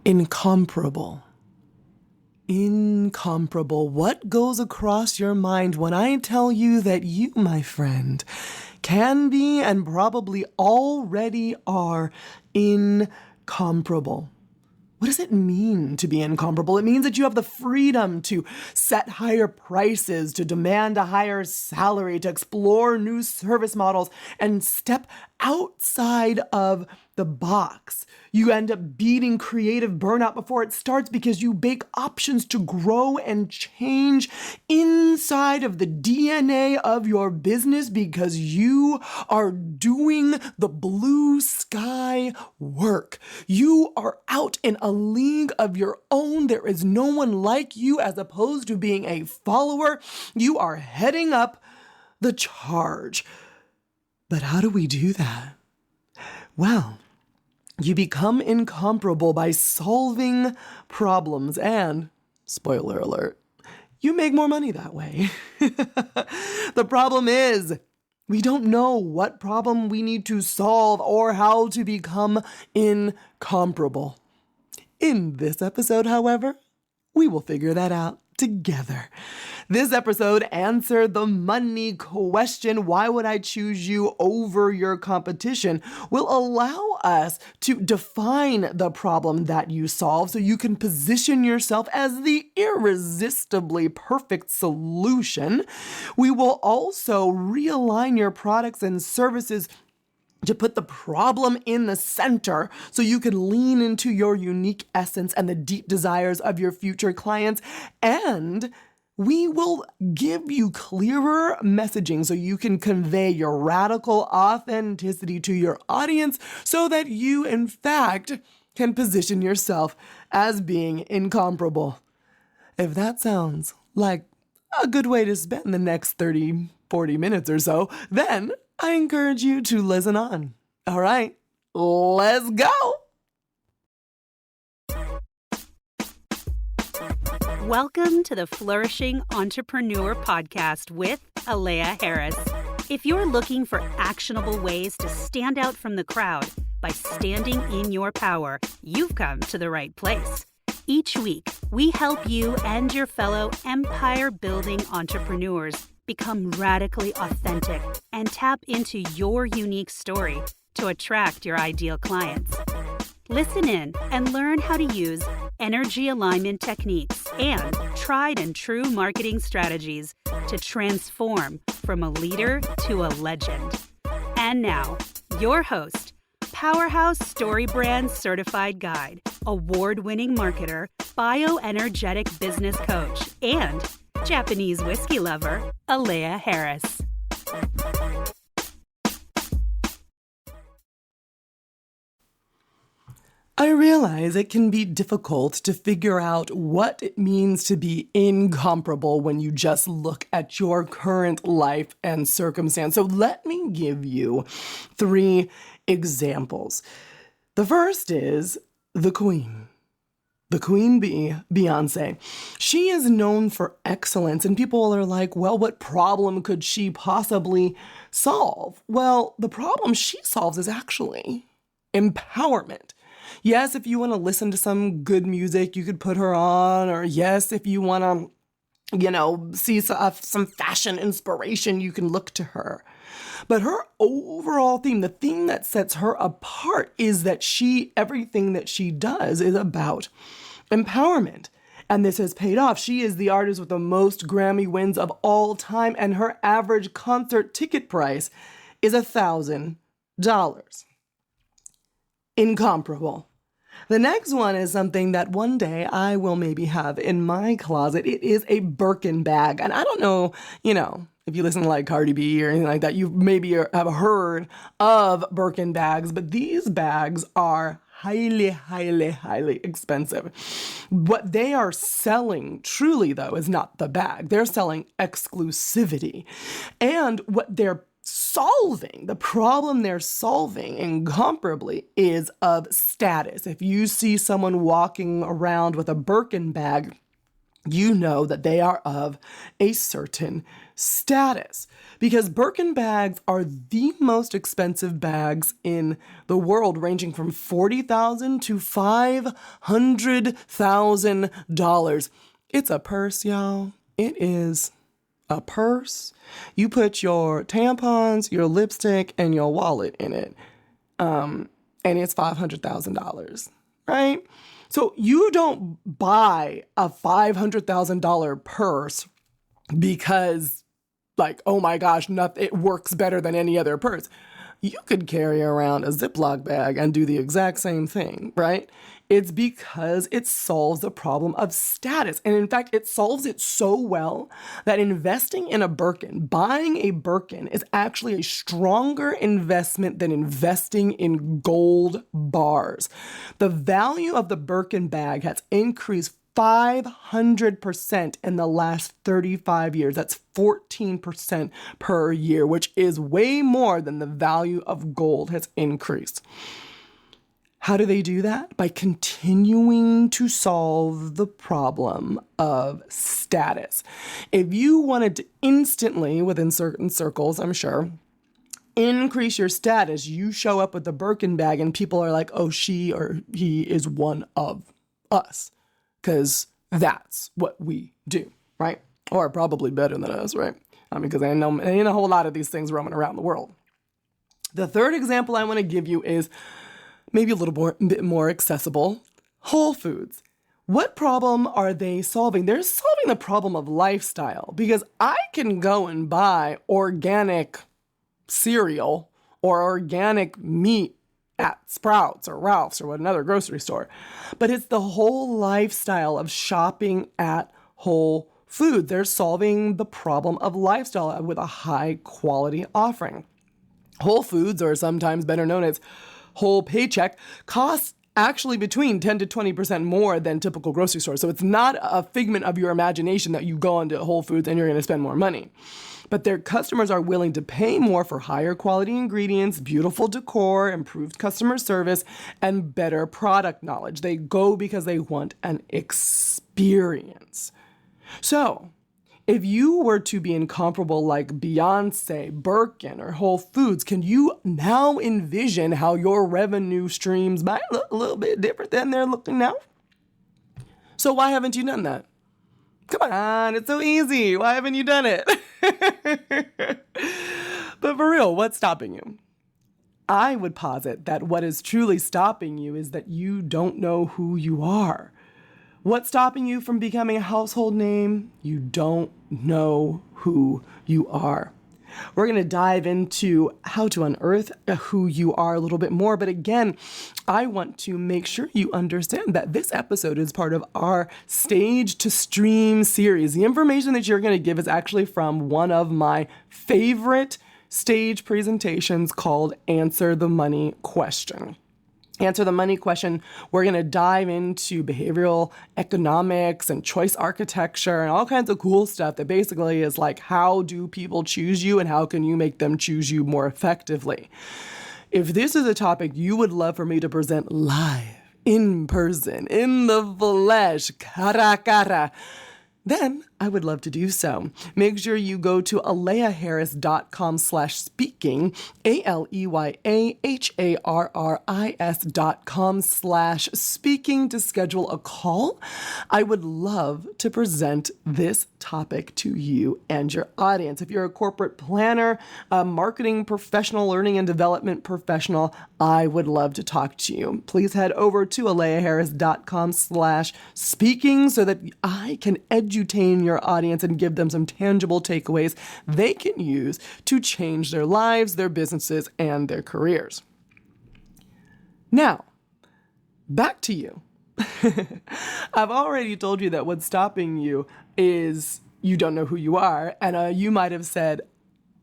Incomparable. Incomparable. What goes across your mind when I tell you that you, my friend, can be and probably already are incomparable? What does it mean to be incomparable? It means that you have the freedom to set higher prices, to demand a higher salary, to explore new service models, and step outside of the box. You end up beating creative burnout before it starts because you bake options to grow and change inside of the DNA of your business because you are doing the blue sky work. You are out in a league of your own. There is no one like you as opposed to being a follower. You are heading up the charge. But how do we do that? Well, you become incomparable by solving problems and, spoiler alert, you make more money that way. The problem is, we don't know what problem we need to solve or how to become incomparable. In this episode, however, we will figure that out together. This episode answered the money question, why would I choose you over your competition, will allow us to define the problem that you solve so you can position yourself as the irresistibly perfect solution. We will also realign your products and services to put the problem in the center so you can lean into your unique essence and the deep desires of your future clients. And we will give you clearer messaging so you can convey your radical authenticity to your audience so that you, in fact, can position yourself as being incomparable. If that sounds like a good way to spend the next 30, 40 minutes or so, then I encourage you to listen on. All right, let's go. Welcome to the Flourishing Entrepreneur Podcast with Aleya Harris. If you're looking for actionable ways to stand out from the crowd by standing in your power, you've come to the right place. Each week, we help you and your fellow empire-building entrepreneurs become radically authentic and tap into your unique story to attract your ideal clients. Listen in and learn how to use energy alignment techniques and tried and true marketing strategies to transform from a leader to a legend. And now, your host, Powerhouse Story Brand Certified Guide, award-winning marketer, bioenergetic business coach, and Japanese whiskey lover, Aleya Harris. I realize it can be difficult to figure out what it means to be incomparable when you just look at your current life and circumstance. So let me give you 3 examples. The first is the Queen. The Queen Bee, Beyonce. She is known for excellence, and people are like, well, what problem could she possibly solve? Well, the problem she solves is actually empowerment. Yes, if you want to listen to some good music, you could put her on, or yes, if you want to, see some fashion inspiration, you can look to her. But her overall theme, the thing that sets her apart is that everything that she does is about empowerment. And this has paid off. She is the artist with the most Grammy wins of all time, and her average concert ticket price is $1,000. Incomparable. The next one is something that one day I will maybe have in my closet. It is a Birkin bag. And I don't know, if you listen to like Cardi B or anything like that, you maybe have heard of Birkin bags, but these bags are highly, highly, highly expensive. What they are selling truly, though, is not the bag. They're selling exclusivity. And what they're solving, the problem they're solving incomparably is of status. If you see someone walking around with a Birkin bag, you know that they are of a certain status, because Birkin bags are the most expensive bags in the world, ranging from $40,000 to $500,000. It's a purse, y'all. It is a purse. You put your tampons, your lipstick, and your wallet in it, and it's $500,000, right? So you don't buy a $500,000 purse because, like, oh my gosh, it works better than any other purse. You could carry around a Ziploc bag and do the exact same thing, right? It's because it solves the problem of status. And in fact, it solves it so well that investing in a Birkin, buying a Birkin, is actually a stronger investment than investing in gold bars. The value of the Birkin bag has increased 500% in the last 35 years. That's 14% per year, which is way more than the value of gold has increased. How do they do that? By continuing to solve the problem of status. If you wanted to instantly, within certain circles, I'm sure, increase your status, you show up with the Birkin bag and people are like, oh, she or he is one of us. Because that's what we do, right? Or probably better than us, right? Because there ain't a whole lot of these things roaming around the world. The third example I want to give you is maybe a bit more accessible. Whole Foods. What problem are they solving? They're solving the problem of lifestyle, because I can go and buy organic cereal or organic meat at Sprouts or Ralph's or another grocery store. But it's the whole lifestyle of shopping at Whole Foods. They're solving the problem of lifestyle with a high quality offering. Whole Foods, or sometimes better known as Whole Paycheck, costs actually between 10 to 20% more than typical grocery stores. So it's not a figment of your imagination that you go into Whole Foods and you're going to spend more money. But their customers are willing to pay more for higher quality ingredients, beautiful decor, improved customer service, and better product knowledge. They go because they want an experience. So, if you were to be incomparable like Beyonce, Birkin, or Whole Foods, can you now envision how your revenue streams might look a little bit different than they're looking now? So why haven't you done that? Come on, it's so easy. Why haven't you done it? But for real, what's stopping you? I would posit that what is truly stopping you is that you don't know who you are. What's stopping you from becoming a household name? You don't know who you are. We're going to dive into how to unearth who you are a little bit more. But again, I want to make sure you understand that this episode is part of our Stage to Stream series. The information that you're going to give is actually from one of my favorite stage presentations called Answer the Money Question. Answer the Money Question, we're going to dive into behavioral economics and choice architecture and all kinds of cool stuff that basically is like, how do people choose you and how can you make them choose you more effectively? If this is a topic you would love for me to present live, in person, in the flesh, cara a cara, then I would love to do so. Make sure you go to aleyaharris.com/speaking, ALEYAHARRIS.com/speaking to schedule a call. I would love to present this topic to you and your audience. If you're a corporate planner, a marketing professional, learning and development professional, I would love to talk to you. Please head over to aleyaharris.com/speaking so that I can edutain your audience and give them some tangible takeaways they can use to change their lives, their businesses, and their careers. Now, back to you. I've already told you that what's stopping you is you don't know who you are. And you might have said,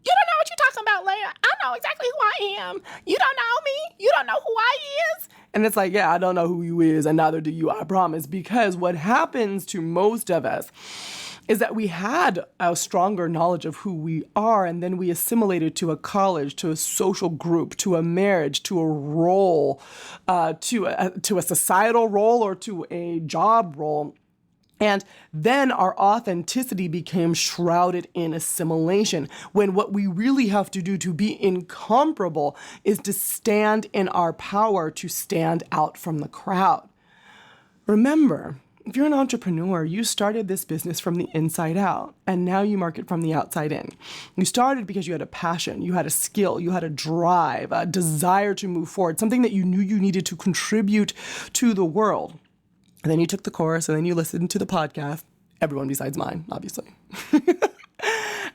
you don't know what you're talking about, Leia. I know exactly who I am. You don't know me. You don't know who I is. And it's like, yeah, I don't know who you is, and neither do you, I promise. Because what happens to most of us is that we had a stronger knowledge of who we are, and then we assimilated to a college, to a social group, to a marriage, to a role, to a societal role, or to a job role. And then our authenticity became shrouded in assimilation, when what we really have to do to be incomparable is to stand in our power, to stand out from the crowd. Remember, if you're an entrepreneur, you started this business from the inside out, and now you market from the outside in. You started because you had a passion, you had a skill, you had a drive, a desire to move forward, something that you knew you needed to contribute to the world. And then you took the course, and then you listened to the podcast, everyone besides mine, obviously.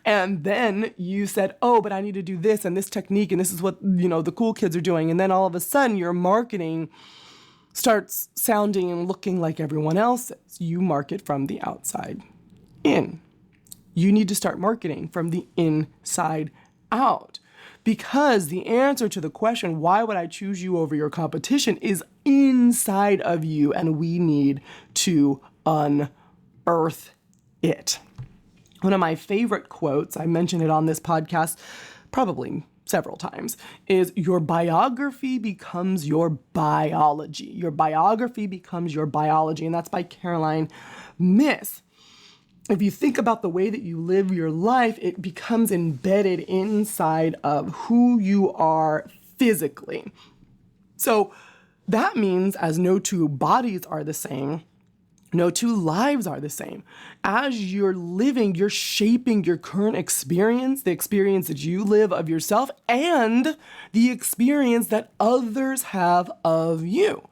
And then you said, oh, but I need to do this and this technique, and this is what, the cool kids are doing. And then all of a sudden, your marketing starts sounding and looking like everyone else's. You market from the outside in. You need to start marketing from the inside out. Because the answer to the question, why would I choose you over your competition, is inside of you, and we need to unearth it. One of my favorite quotes, I mentioned it on this podcast probably several times, is your biography becomes your biology. Your biography becomes your biology, and that's by Caroline Myss. If you think about the way that you live your life, it becomes embedded inside of who you are physically. So that means, as no two bodies are the same, no two lives are the same. As you're living, you're shaping your current experience, the experience that you live of yourself, and the experience that others have of you.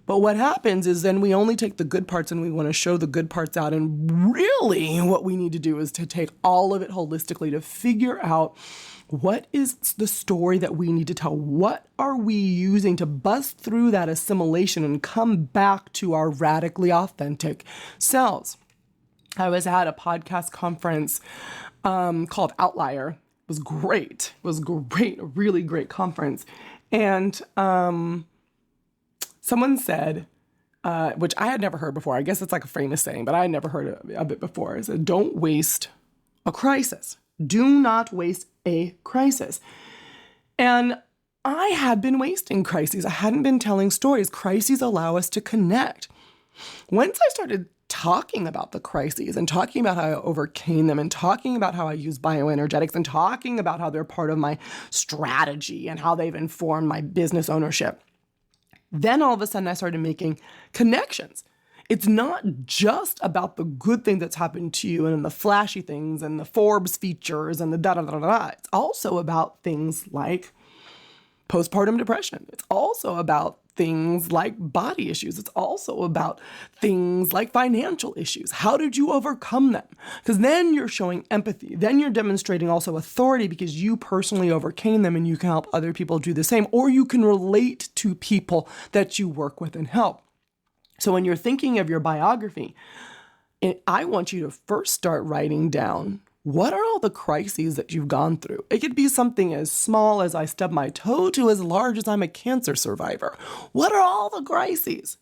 But what happens is then we only take the good parts and we want to show the good parts out. And really what we need to do is to take all of it holistically to figure out what is the story that we need to tell. What are we using to bust through that assimilation and come back to our radically authentic selves? I was at a podcast conference called Outlier. It was great. It was great, a really great conference. And someone said, which I had never heard before, I guess it's like a famous saying, but I had never heard of it before. It said, don't waste a crisis. Do not waste a crisis. And I had been wasting crises. I hadn't been telling stories. Crises allow us to connect. Once I started talking about the crises and talking about how I overcame them and talking about how I use bioenergetics and talking about how they're part of my strategy and how they've informed my business ownership, then all of a sudden I started making connections. It's not just about the good thing that's happened to you and the flashy things and the Forbes features and the da-da-da-da-da. It's also about things like postpartum depression. It's also about things like body issues. It's also about things like financial issues. How did you overcome them? Because then you're showing empathy. Then you're demonstrating also authority because you personally overcame them and you can help other people do the same, or you can relate to people that you work with and help. So when you're thinking of your biography, I want you to first start writing down, what are all the crises that you've gone through? It could be something as small as I stubbed my toe to as large as I'm a cancer survivor. What are all the crises?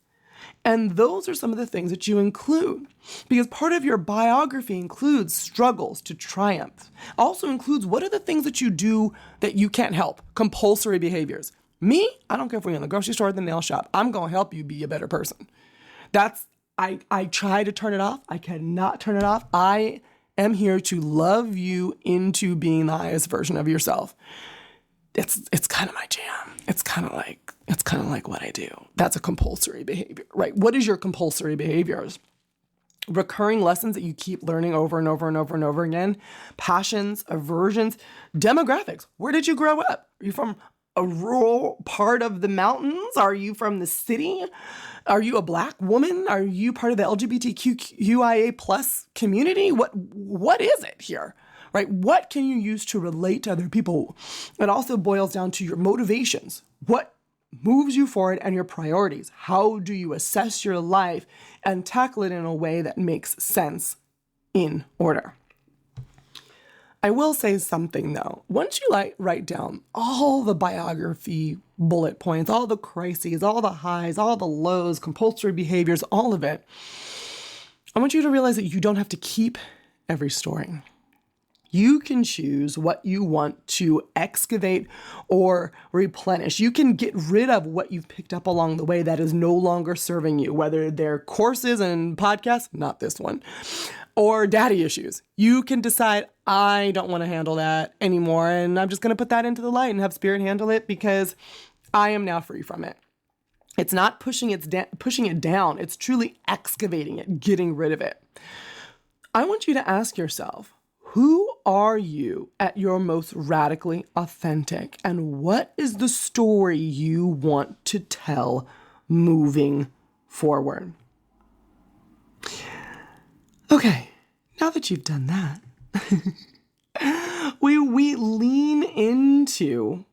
And those are some of the things that you include, because part of your biography includes struggles to triumph. Also includes, what are the things that you do that you can't help? Compulsory behaviors. Me, I don't care if we're in the grocery store or the nail shop. I'm going to help you be a better person. I try to turn it off. I cannot turn it off. I am here to love you into being the highest version of yourself. It's kind of my jam. It's kind of like what I do. That's a compulsory behavior, right? What is your compulsory behaviors? Recurring lessons that you keep learning over and over and over and over again. Passions, aversions, demographics. Where did you grow up? Are you from a rural part of the mountains? Are you from the city? Are you a Black woman? Are you part of the LGBTQIA plus community? What is it here, right? What can you use to relate to other people? It also boils down to your motivations. What moves you forward and your priorities? How do you assess your life and tackle it in a way that makes sense in order? I will say something though. Once you write down all the biography bullet points, all the crises, all the highs, all the lows, compulsory behaviors, all of it, I want you to realize that you don't have to keep every story. You can choose what you want to excavate or replenish. You can get rid of what you've picked up along the way that is no longer serving you, whether they're courses and podcasts, not this one, or daddy issues. You can decide, I don't want to handle that anymore, and I'm just going to put that into the light and have spirit handle it because I am now free from it. It's not pushing it down. It's truly excavating it, getting rid of it. I want you to ask yourself, who are you at your most radically authentic? And what is the story you want to tell moving forward? Okay, now that you've done that, we lean into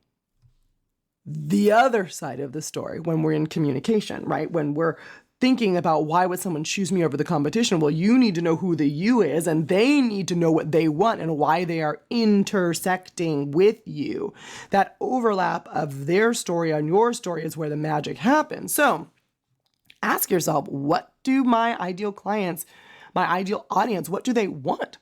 the other side of the story when we're in communication, right? When we're thinking about why would someone choose me over the competition? Well, you need to know who the you is, and they need to know what they want and why they are intersecting with you. That overlap of their story on your story is where the magic happens. So ask yourself, what do my ideal clients, my ideal audience, what do they want?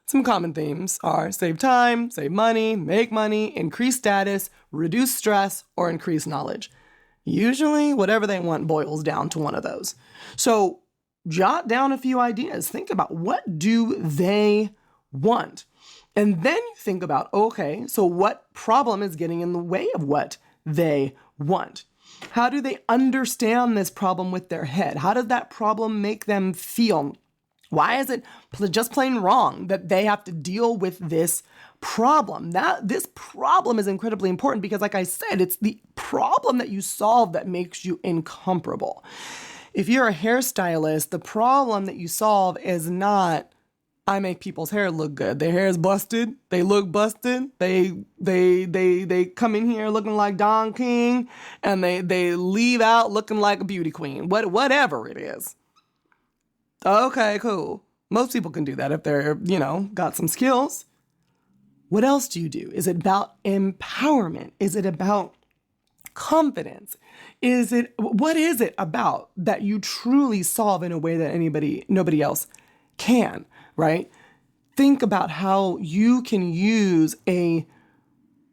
Some common themes are save time, save money, make money, increase status, reduce stress, or increase knowledge. Usually, whatever they want boils down to one of those. So jot down a few ideas. Think about, what do they want? And then you think about, okay, so what problem is getting in the way of what they want? How do they understand this problem with their head? How does that problem make them feel? Why is it just plain wrong that they have to deal with this problem? This problem is incredibly important because, like I said, it's the problem that you solve that makes you incomparable. If you're a hairstylist, the problem that you solve is not, I make people's hair look good. Their hair is busted. They look busted. They come in here looking like Don King, and they leave out looking like a beauty queen. Whatever it is. Okay, cool. Most people can do that if they're, got some skills. What else do you do? Is it about empowerment? Is it about confidence? What is it about that you truly solve in a way that nobody else can, right? Think about how you can use a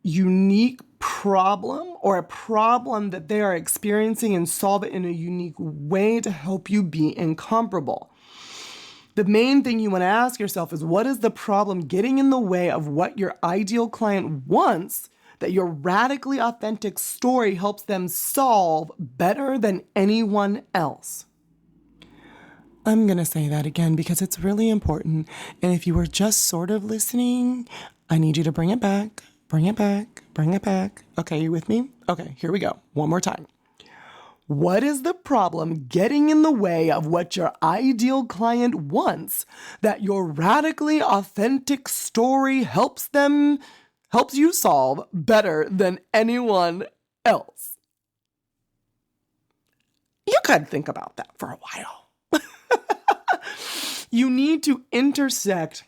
unique problem or a problem that they are experiencing and solve it in a unique way to help you be incomparable. The main thing you want to ask yourself is, what is the problem getting in the way of what your ideal client wants that your radically authentic story helps them solve better than anyone else? I'm going to say that again because it's really important. And if you were just sort of listening, I need you to bring it back, bring it back, bring it back. Okay, you with me? Okay, here we go. One more time. What is the problem getting in the way of what your ideal client wants that your radically authentic story helps you solve better than anyone else? You could think about that for a while. You need to intersect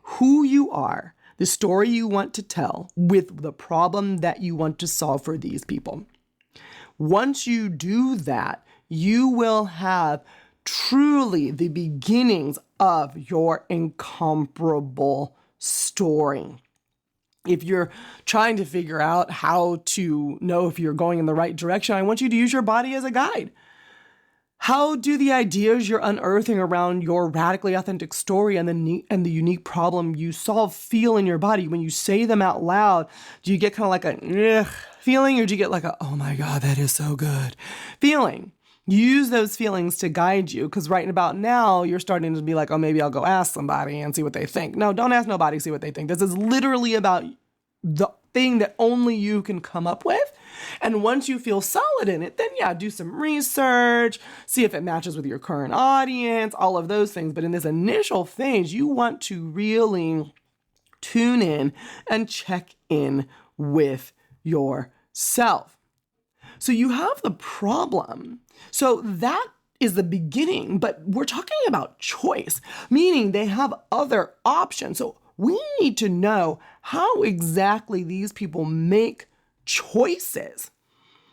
who you are, the story you want to tell, with the problem that you want to solve for these people. Once you do that, you will have truly the beginnings of your incomparable story. If you're trying to figure out how to know if you're going in the right direction, I want you to use your body as a guide. How do the ideas you're unearthing around your radically authentic story and the unique problem you solve feel in your body? When you say them out loud, do you get kind of like a feeling, or do you get like a, oh my God, that is so good feeling? Use those feelings to guide you, because right about now, you're starting to be like, oh, maybe I'll go ask somebody and see what they think. No, don't ask nobody, see what they think. This is literally about the thing that only you can come up with. And once you feel solid in it, then do some research, see if it matches with your current audience, all of those things. But in this initial phase, you want to really tune in and check in with yourself. So you have the problem. So that is the beginning, but we're talking about choice, meaning they have other options. So we need to know how exactly these people make choices,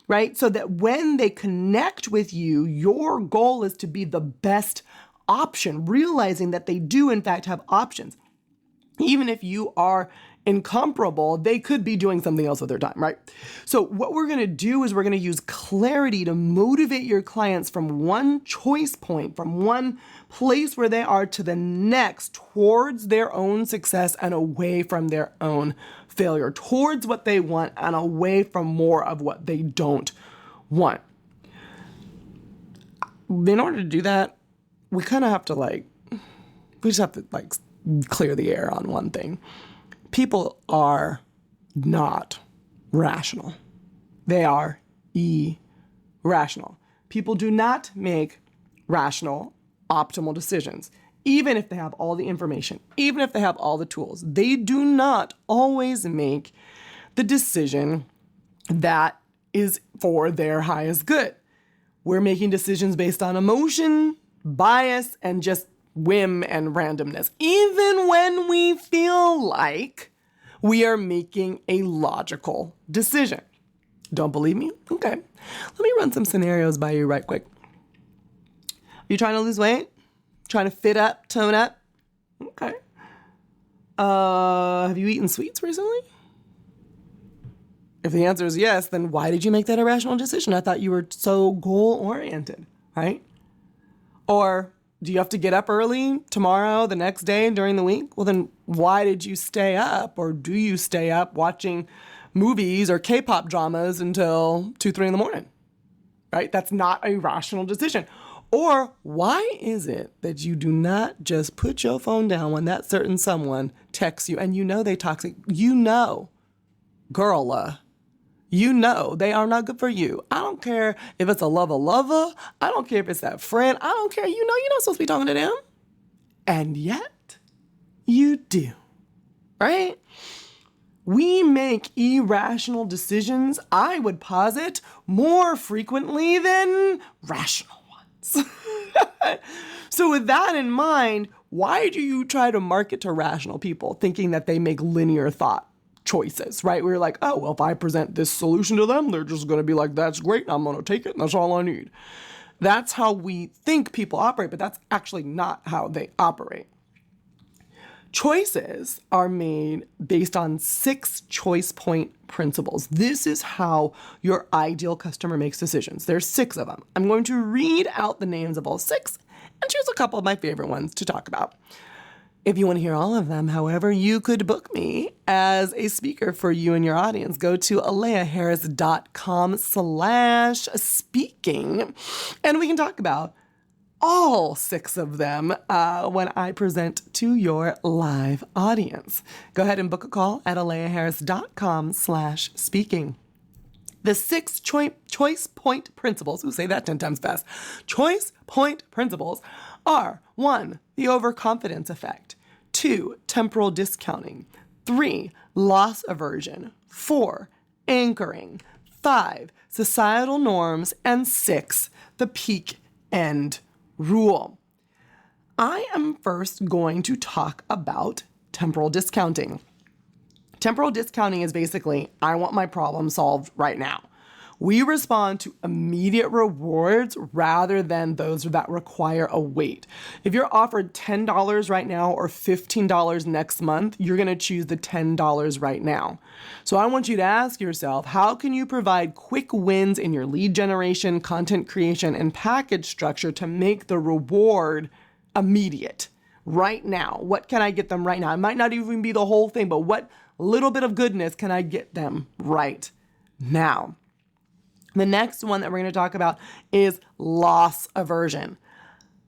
right? So that when they connect with you, your goal is to be the best option, realizing that they do in fact have options. Even if you are incomparable, they could be doing something else with their time, right? So what we're going to do is we're going to use clarity to motivate your clients from one choice point, from one place where they are to the next, towards their own success and away from their own failure, towards what they want and away from more of what they don't want. In order to do that, we kind of have to we just have to clear the air on one thing. People are not rational. They are irrational. People do not make rational, optimal decisions. Even if they have all the information, even if they have all the tools, they do not always make the decision that is for their highest good. We're making decisions based on emotion, bias, and just whim and randomness, even when we feel like we are making a logical decision. Don't believe me? Okay. Let me run some scenarios by you right quick. You trying to lose weight? Trying to fit up, tone up? Okay. Have you eaten sweets recently? If the answer is yes, then why did you make that irrational decision? I thought you were so goal-oriented, right? Or do you have to get up early tomorrow, the next day, during the week? Well, then why did you stay up, or do you stay up watching movies or K-pop dramas until 2, 3 in the morning, right? That's not a rational decision. Or why is it that you do not just put your phone down when that certain someone texts you and you know they toxic, girl, you know they are not good for you. I don't care if it's a lover. I don't care if it's that friend. I don't care. You know you're not supposed to be talking to them. And yet, you do, right? We make irrational decisions, I would posit, more frequently than rational ones. So with that in mind, why do you try to market to rational people thinking that they make linear thought choices, right? We're like, oh, well, if I present this solution to them, they're just going to be like, that's great. I'm going to take it. And that's all I need. That's how we think people operate, but that's actually not how they operate. Choices are made based on 6 choice point principles. This is how your ideal customer makes decisions. There's 6 of them. I'm going to read out the names of all 6 and choose a couple of my favorite ones to talk about. If you want to hear all of them, however, you could book me as a speaker for you and your audience. Go to aleyaharris.com/speaking, and we can talk about all 6 of them when I present to your live audience. Go ahead and book a call at aleyaharris.com/speaking. The 6 choice point principles, say that 10 times fast. Choice point principles are 1, the overconfidence effect. 2, temporal discounting. 3, loss aversion. 4, anchoring. 5, societal norms. And 6, the peak end rule. I am first going to talk about temporal discounting. Temporal discounting is basically, I want my problem solved right now. We respond to immediate rewards rather than those that require a wait. If you're offered $10 right now or $15 next month, you're going to choose the $10 right now. So I want you to ask yourself, how can you provide quick wins in your lead generation, content creation, and package structure to make the reward immediate right now? What can I get them right now? It might not even be the whole thing, but what little bit of goodness can I get them right now? The next one that we're going to talk about is loss aversion.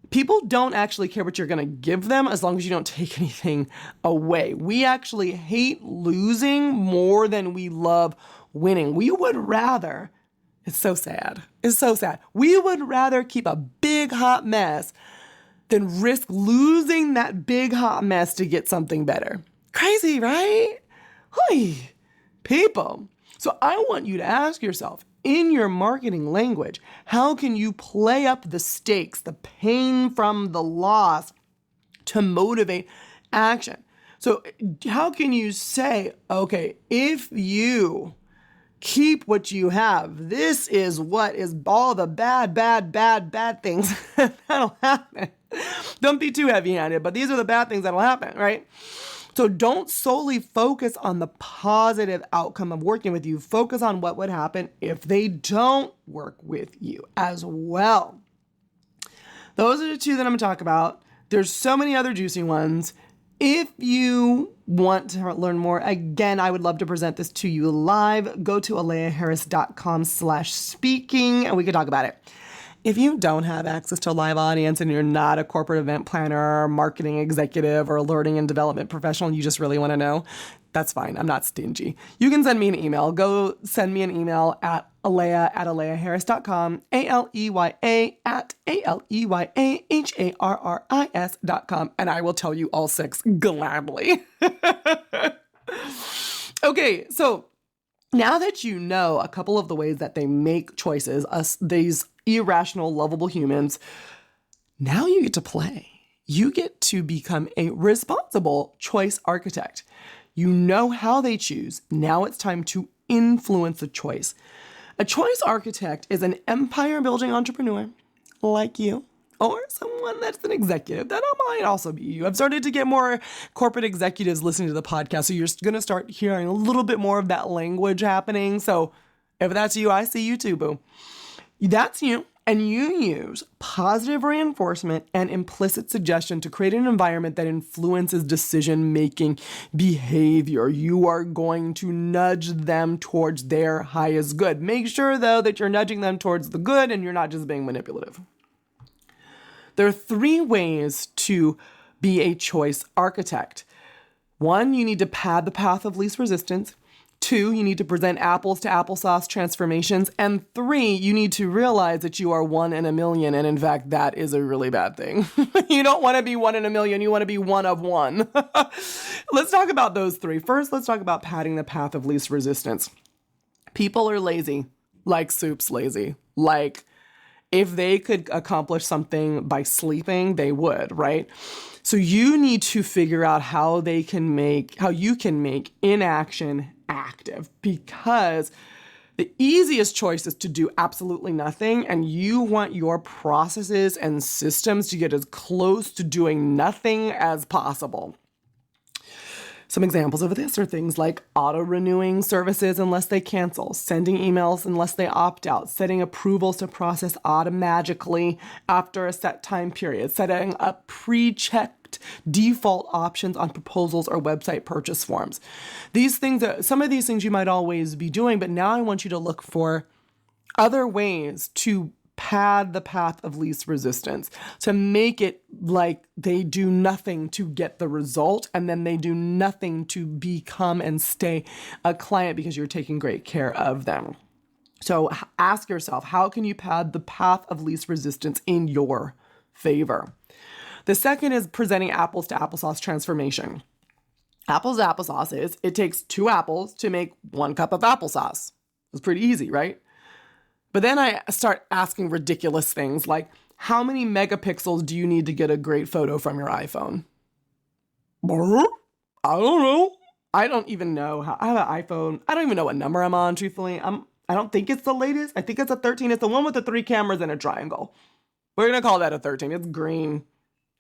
People don't actually care what you're going to give them as long as you don't take anything away. We actually hate losing more than we love winning. We would rather, it's so sad. We would rather keep a big hot mess than risk losing that big hot mess to get something better. Crazy, right? Hey, people. So I want you to ask yourself, in your marketing language, how can you play up the stakes, the pain from the loss, to motivate action? So how can you say, okay, if you keep what you have, this is what is all the bad things that'll happen. Don't be too heavy-handed, but these are the bad things that'll happen, right? So don't solely focus on the positive outcome of working with you. Focus on what would happen if they don't work with you as well. Those are the two that I'm going to talk about. There's so many other juicy ones. If you want to learn more, again, I would love to present this to you live. Go to aleyaharris.com/speaking and we can talk about it. If you don't have access to a live audience and you're not a corporate event planner, marketing executive, or learning and development professional, and you just really want to know, that's fine. I'm not stingy. You can send me an email. Go send me an email at aleya@aleyaharris.com, ALEYA@ALEYAHARRIS.com, and I will tell you all 6 gladly. Okay, so now that you know a couple of the ways that they make choices, these irrational, lovable humans, now you get to play. You get to become a responsible choice architect. You know how they choose. Now it's time to influence the choice. A choice architect is an empire-building entrepreneur like you, or someone that's an executive. That might also be you. I've started to get more corporate executives listening to the podcast, so you're going to start hearing a little bit more of that language happening. So if that's you, I see you too, boo. That's you. And you use positive reinforcement and implicit suggestion to create an environment that influences decision-making behavior. You are going to nudge them towards their highest good. Make sure, though, that you're nudging them towards the good and you're not just being manipulative. There are 3 ways to be a choice architect. 1, you need to pad the path of least resistance. 2, you need to present apples to applesauce transformations. And 3, you need to realize that you are 1 in a million. And in fact, that is a really bad thing. You don't want to be 1 in a million. You want to be 1 of 1. Let's talk about those 3. First, let's talk about padding the path of least resistance. People are lazy, like soup's lazy. Like, if they could accomplish something by sleeping, they would, right? So you need to figure out how you can make inaction active, because the easiest choice is to do absolutely nothing, and you want your processes and systems to get as close to doing nothing as possible. Some examples of this are things like auto-renewing services unless they cancel, sending emails unless they opt out, setting approvals to process automatically after a set time period, setting up pre-checked default options on proposals or website purchase forms. Some of these things you might always be doing, but now I want you to look for other ways to pad the path of least resistance, to make it like they do nothing to get the result, and then they do nothing to become and stay a client because you're taking great care of them. So ask yourself, how can you pad the path of least resistance in your favor? The second is presenting apples to applesauce transformation. Apples to applesauce is, it takes 2 apples to make 1 cup of applesauce. It's pretty easy, right? But then I start asking ridiculous things like, how many megapixels do you need to get a great photo from your iPhone? I don't know. I don't even know how. I have an iPhone. I don't even know what number I'm on, truthfully. I don't think it's the latest. I think it's a 13. It's the one with the 3 cameras and a triangle. We're going to call that a 13. It's green.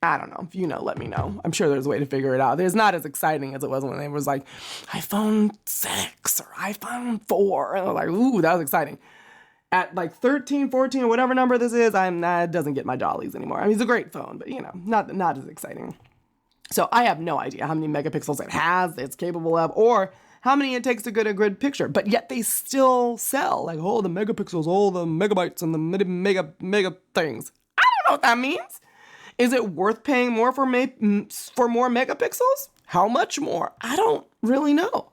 I don't know. If you know, let me know. I'm sure there's a way to figure it out. It's not as exciting as it was when it was like iPhone 6 or iPhone 4. And I was like, ooh, that was exciting. At like 13, 14, or whatever number this is, that doesn't get my jollies anymore. I mean, it's a great phone, but not as exciting. So I have no idea how many megapixels it has, it's capable of, or how many it takes to get a good picture. But yet they still sell like, oh, the megapixels, all the megabytes and the mega things. I don't know what that means. Is it worth paying more for more megapixels? How much more? I don't really know.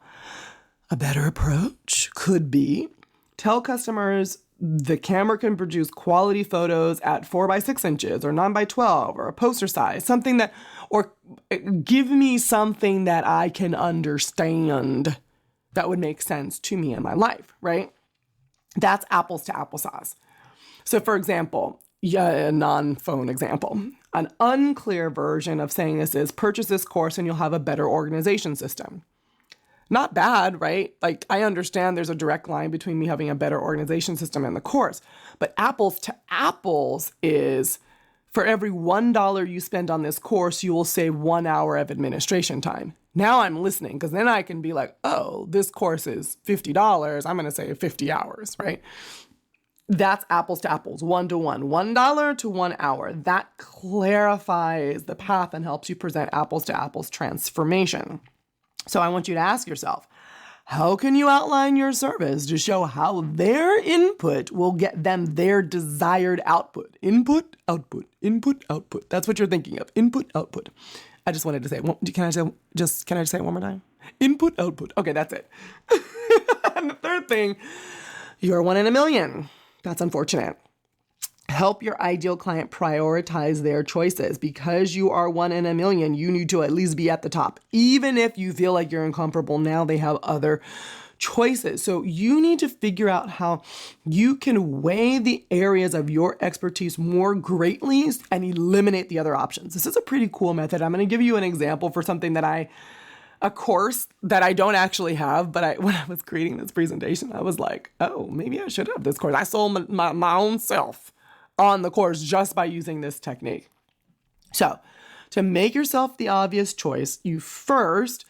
A better approach could be tell customers the camera can produce quality photos at 4x6 inches or 9x12 or a poster size, or give me something that I can understand that would make sense to me in my life, right? That's apples to applesauce. So for example, a non-phone example, an unclear version of saying this is purchase this course and you'll have a better organization system. Not bad, right? Like, I understand there's a direct line between me having a better organization system and the course, but apples to apples is for every $1 you spend on this course, you will save 1 hour of administration time. Now I'm listening, because then I can be like, oh, this course is $50. I'm going to say 50 hours, right? That's apples to apples, 1-to-1, $1 to 1 hour. That clarifies the path and helps you present apples to apples transformation. So I want you to ask yourself, how can you outline your service to show how their input will get them their desired output? Input, output, input, output. That's what you're thinking of. Input, output. I just wanted to say, can I just say it one more time? Input, output. Okay, that's it. And the third thing, you're 1 in a million. That's unfortunate. Help your ideal client prioritize their choices. Because you are 1 in a million, you need to at least be at the top. Even if you feel like you're incomparable now, they have other choices. So you need to figure out how you can weigh the areas of your expertise more greatly and eliminate the other options. This is a pretty cool method. I'm going to give you an example for something that a course that I don't actually have, but when I was creating this presentation, I was like, oh, maybe I should have this course. I sold my own self on the course just by using this technique. So to make yourself the obvious choice, you first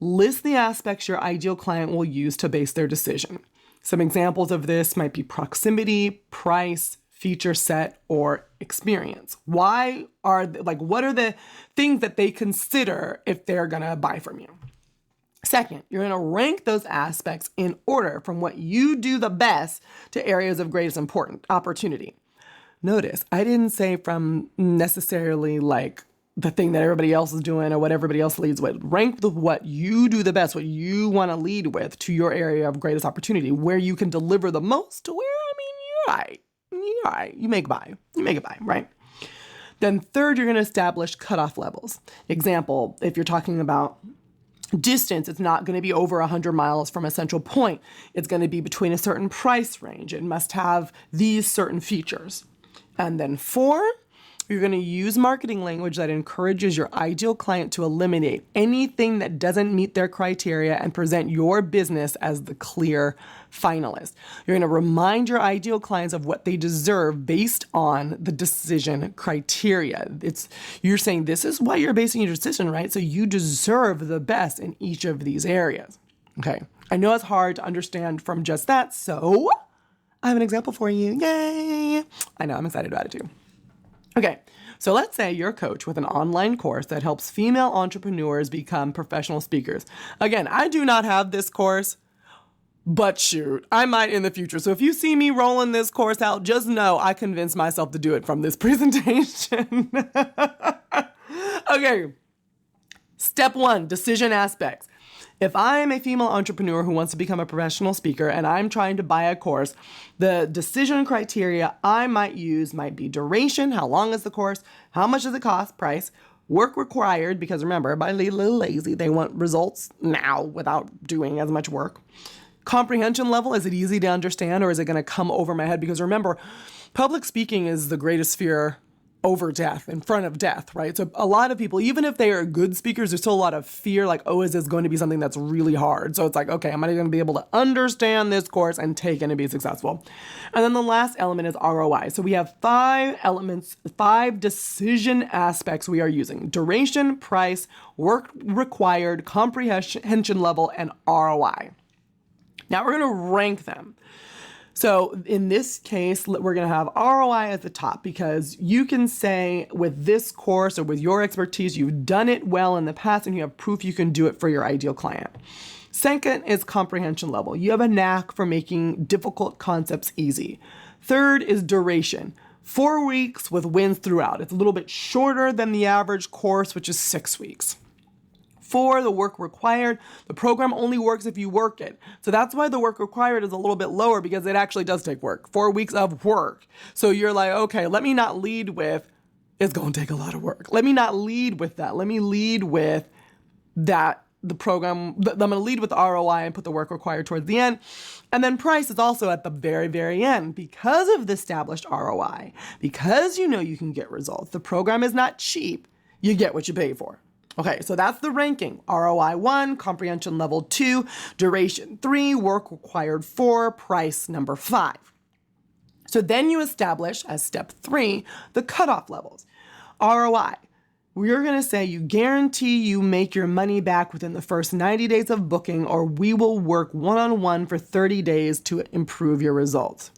list the aspects your ideal client will use to base their decision. Some examples of this might be proximity, price, feature set, or experience. What are the things that they consider if they're gonna buy from you? Second, you're gonna rank those aspects in order from what you do the best to areas of greatest opportunity. Notice, I didn't say from necessarily like the thing that everybody else is doing or what everybody else leads with. Rank what you do the best, what you want to lead with to your area of greatest opportunity, where you can deliver the most to where, you're all right. You make it by, right? Then third, you're going to establish cutoff levels. Example, if you're talking about distance, it's not going to be over 100 miles from a central point. It's going to be between a certain price range. It must have these certain features. And then 4, you're going to use marketing language that encourages your ideal client to eliminate anything that doesn't meet their criteria and present your business as the clear finalist. You're going to remind your ideal clients of what they deserve based on the decision criteria. You're saying this is why you're basing your decision, right? So you deserve the best in each of these areas. Okay. I know it's hard to understand from just that, so I have an example for you. Yay! I know, I'm excited about it too. Okay, so let's say you're a coach with an online course that helps female entrepreneurs become professional speakers. Again, I do not have this course, but shoot, I might in the future. So if you see me rolling this course out, just know I convinced myself to do it from this presentation. Okay, step 1, decision aspects. If I'm a female entrepreneur who wants to become a professional speaker and I'm trying to buy a course, the decision criteria I might use might be duration, how long is the course, how much does it cost, price, work required, because remember, everybody's a little lazy. They want results now without doing as much work. Comprehension level, is it easy to understand or is it going to come over my head? Because remember, public speaking is the greatest fear over death, in front of death, right? So a lot of people, even if they are good speakers, there's still a lot of fear, like, oh, is this going to be something that's really hard? So it's like, okay, am I going to be able to understand this course and take it and be successful? And then the last element is ROI. So we have 5 elements, 5 decision aspects we are using: duration, price, work required, comprehension level, and ROI. Now we're going to rank them. So in this case, we're going to have ROI at the top because you can say with this course or with your expertise, you've done it well in the past and you have proof you can do it for your ideal client. Second is comprehension level. You have a knack for making difficult concepts easy. Third is duration. 4 weeks with wins throughout. It's a little bit shorter than the average course, which is 6 weeks. 4, the work required. The program only works if you work it. So that's why the work required is a little bit lower, because it actually does take work. 4 weeks of work. So you're like, okay, let me not lead with, it's going to take a lot of work. Let me not lead with that. Let me lead with that. The program, I'm going to lead with ROI and put the work required towards the end. And then price is also at the very, very end. Because of the established ROI, because you know you can get results, the program is not cheap. You get what you pay for. Okay, so that's the ranking. ROI 1, comprehension level 2, duration 3, work required 4, price number 5. So then you establish as step 3, the cutoff levels. ROI. we're going to say you guarantee you make your money back within the first 90 days of booking, or we will work one-on-one for 30 days to improve your results.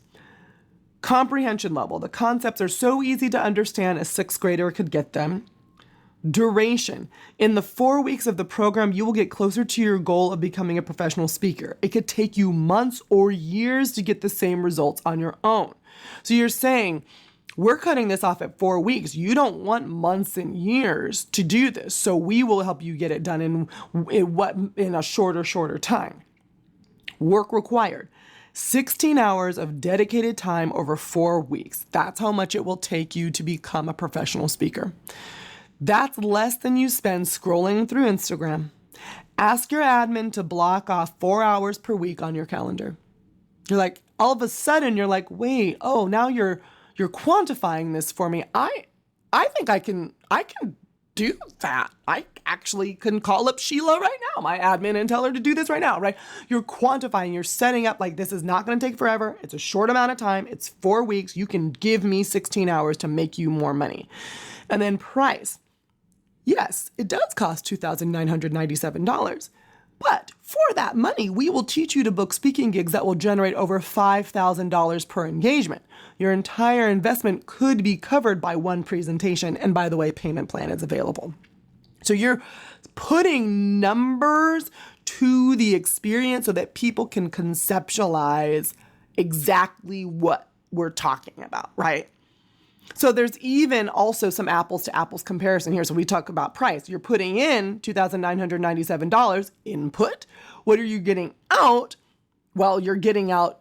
Comprehension level. The concepts are so easy to understand a sixth grader could get them. Duration. In the 4 weeks of the program, you will get closer to your goal of becoming a professional speaker. It could take you months or years to get the same results on your own. So you're saying, we're cutting this off at 4 weeks. You don't want months and years to do this. So we will help you get it done in a shorter time. Work required. 16 hours of dedicated time over 4 weeks. That's how much it will take you to become a professional speaker. That's less than you spend scrolling through Instagram. Ask your admin to block off 4 hours per week on your calendar. You're like, all of a sudden, you're like, wait, oh, now you're quantifying this for me. I think I can do that. I actually can call up Sheila right now, my admin, and tell her to do this right now, right? You're quantifying, you're setting up like this is not going to take forever. It's a short amount of time. It's 4 weeks. You can give me 16 hours to make you more money. And then price. Yes, it does cost $2,997. But for that money, we will teach you to book speaking gigs that will generate over $5,000 per engagement. Your entire investment could be covered by one presentation. And by the way, payment plan is available. So you're putting numbers to the experience so that people can conceptualize exactly what we're talking about, right? So there's even also some apples to apples comparison here. So we talk about price. You're putting in $2,997 input. What are you getting out? Well, you're getting out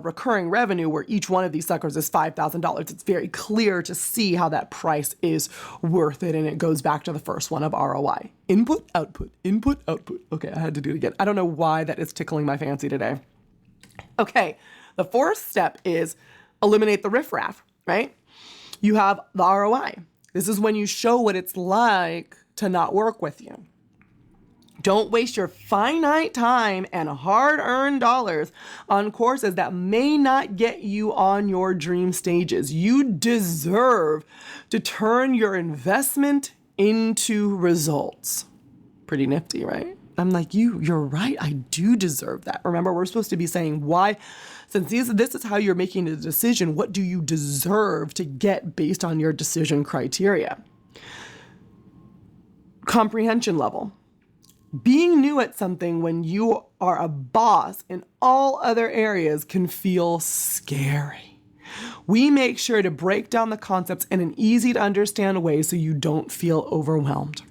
recurring revenue where each one of these suckers is $5,000. It's very clear to see how that price is worth it. And it goes back to the first one of ROI. Input, output, input, output. Okay, I had to do it again. I don't know why that is tickling my fancy today. Okay, the fourth step is eliminate the riffraff, right? You have the ROI. This is when you show what it's like to not work with you. Don't waste your finite time and hard-earned dollars on courses that may not get you on your dream stages. You deserve to turn your investment into results. Pretty nifty, right? I'm like, you're right. I do deserve that. Remember, we're supposed to be saying why. Since this is how you're making a decision, what do you deserve to get based on your decision criteria? Comprehension level. Being new at something when you are a boss in all other areas can feel scary. We make sure to break down the concepts in an easy to understand way so you don't feel overwhelmed.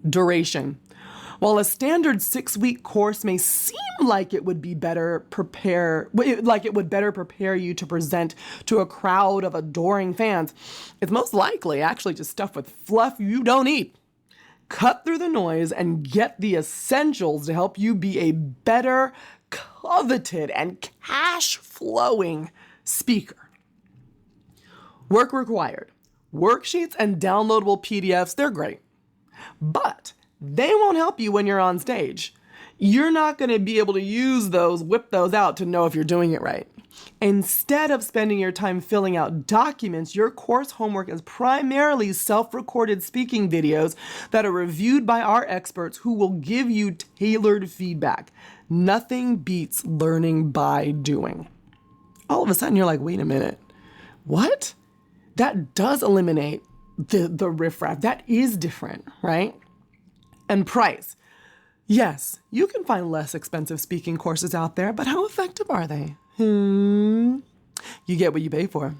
Duration. While a standard 6-week course may seem like it would better prepare you to present to a crowd of adoring fans, it's most likely actually just stuff with fluff you don't eat. Cut through the noise and get the essentials to help you be a better, coveted, and cash-flowing speaker. Work required. Worksheets and downloadable PDFs, they're great. But they won't help you when you're on stage. You're not going to be able to whip those out to know if you're doing it right. Instead of spending your time filling out documents, your course homework is primarily self-recorded speaking videos that are reviewed by our experts who will give you tailored feedback. Nothing beats learning by doing. All of a sudden, you're like, wait a minute. What? That does eliminate the riffraff. That is different, right? And price. Yes, you can find less expensive speaking courses out there, but how effective are they? You get what you pay for.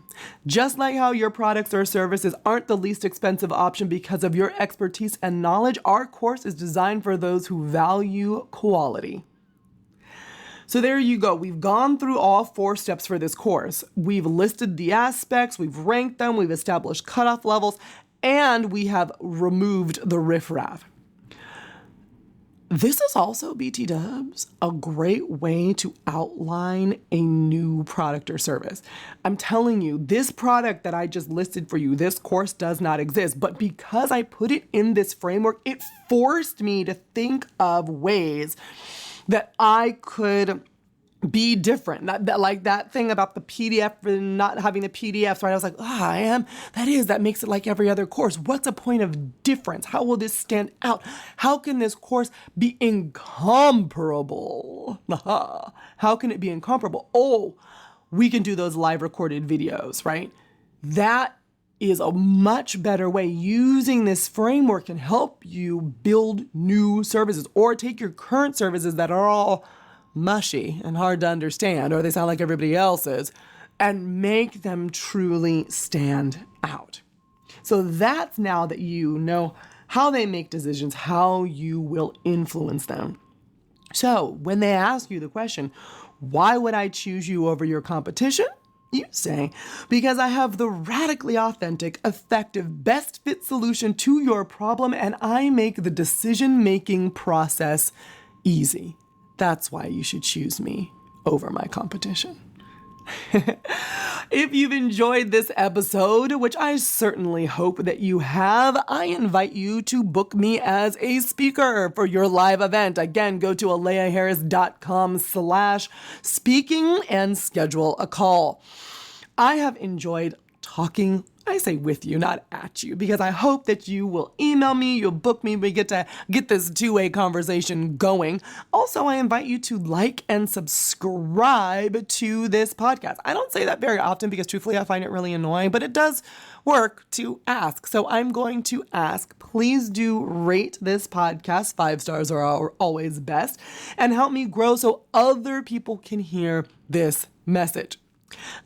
Just like how your products or services aren't the least expensive option because of your expertise and knowledge, our course is designed for those who value quality. So there you go. We've gone through all 4 steps for this course. We've listed the aspects, we've ranked them, we've established cutoff levels, and we have removed the riffraff. This is also, BT Dubs, a great way to outline a new product or service. I'm telling you, this product that I just listed for you, this course does not exist. But because I put it in this framework, it forced me to think of ways that I could be different. Like that thing about the PDF and not having the PDFs, right? I was like, that makes it like every other course. What's a point of difference? How will this stand out? How can this course be incomparable? How can it be incomparable? Oh, we can do those live recorded videos, right? That is a much better way. Using this framework can help you build new services or take your current services that are all mushy and hard to understand, or they sound like everybody else's, and make them truly stand out. So that's now that you know how they make decisions, how you will influence them. So when they ask you the question, why would I choose you over your competition? You say, because I have the radically authentic, effective, best fit solution to your problem, and I make the decision-making process easy. That's why you should choose me over my competition. If you've enjoyed this episode, which I certainly hope that you have, I invite you to book me as a speaker for your live event. Again, go to aleyaharris.com/speaking and schedule a call. I have enjoyed talking, I say with you, not at you, because I hope that you will email me, you'll book me, we get to get this two-way conversation going. Also, I invite you to like and subscribe to this podcast. I don't say that very often because truthfully, I find it really annoying, but it does work to ask. So I'm going to ask, please do rate this podcast. 5 stars are always best, and help me grow so other people can hear this message.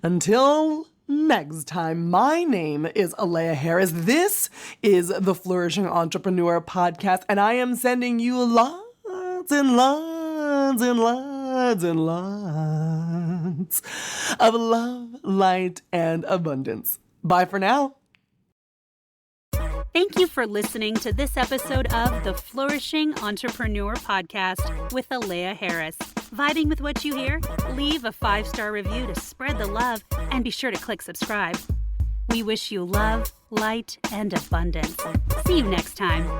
Until next time, my name is Aleya Harris. This is the Flourishing Entrepreneur Podcast, and I am sending you lots and lots and lots and lots of love, light, and abundance. Bye for now. Thank you for listening to this episode of the Flourishing Entrepreneur Podcast with Aleya Harris. Vibing with what you hear? Leave a 5-star review to spread the love, and be sure to click subscribe. We wish you love, light, and abundance. See you next time.